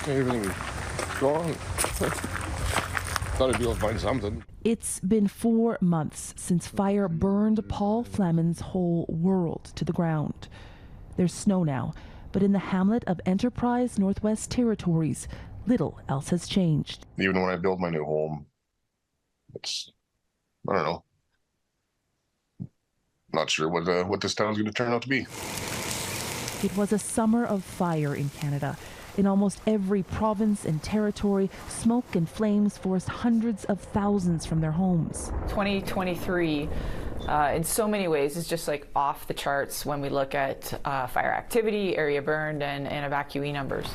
Everything is gone. Thought I'd be able to find something. It's been 4 months since fire burned Paul Flemin's whole world to the ground. There's snow now, but in the hamlet of Enterprise, Northwest Territories, little else has changed. Even when I build my new home, I don't know. Not sure what this town's going to turn out to be. It was a summer of fire in Canada. In almost every province and territory, smoke and flames forced hundreds of thousands from their homes. 2023, in so many ways, is just like off the charts when we look at fire activity, area burned, and evacuee numbers.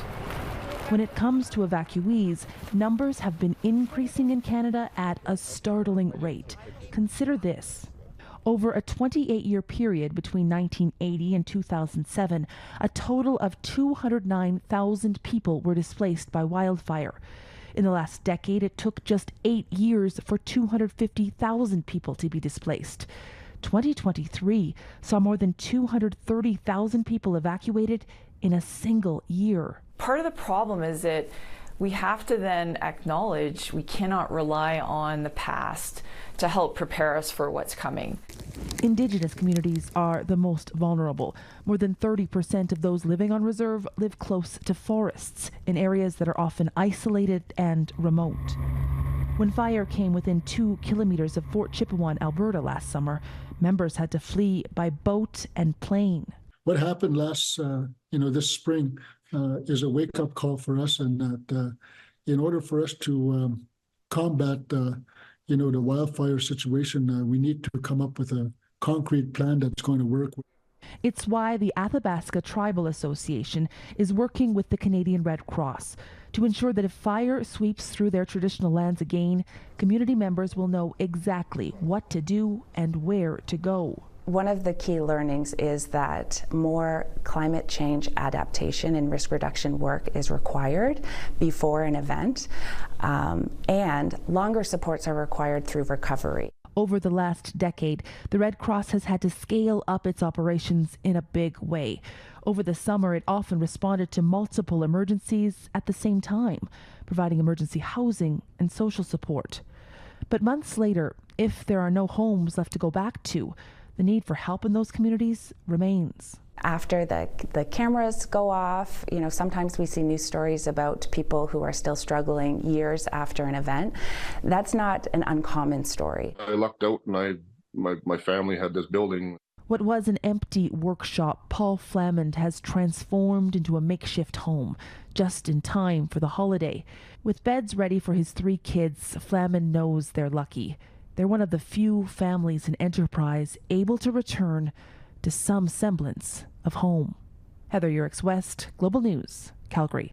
When it comes to evacuees, numbers have been increasing in Canada at a startling rate. Consider this. Over a 28-year period between 1980 and 2007, a total of 209,000 people were displaced by wildfire. In the last decade, it took just 8 years for 250,000 people to be displaced. 2023 saw more than 230,000 people evacuated in a single year. Part of the problem is that we have to then acknowledge we cannot rely on the past to help prepare us for what's coming. Indigenous communities are the most vulnerable. More than 30% of those living on reserve live close to forests in areas that are often isolated and remote. When fire came within 2 kilometers of Fort Chipewyan, Alberta last summer, members had to flee by boat and plane. What happened this spring is a wake-up call for us, and that in order for us to combat the wildfire situation, we need to come up with a concrete plan that's going to work. It's why the Athabasca Tribal Association is working with the Canadian Red Cross to ensure that if fire sweeps through their traditional lands again, community members will know exactly what to do and where to go. One of the key learnings is that more climate change adaptation and risk reduction work is required before an event, and longer supports are required through recovery. Over the last decade, the Red Cross has had to scale up its operations in a big way. Over the summer, it often responded to multiple emergencies at the same time, providing emergency housing and social support. But months later, if there are no homes left to go back to, the need for help in those communities remains. After the cameras go off, sometimes we see news stories about people who are still struggling years after an event. That's not an uncommon story. I lucked out and my family had this building. What was an empty workshop, Paul Flemin has transformed into a makeshift home, just in time for the holiday. With beds ready for his 3 kids, Flemin knows they're lucky. They're one of the few families in Enterprise able to return to some semblance of home. Heather Yourex-West, Global News, Calgary.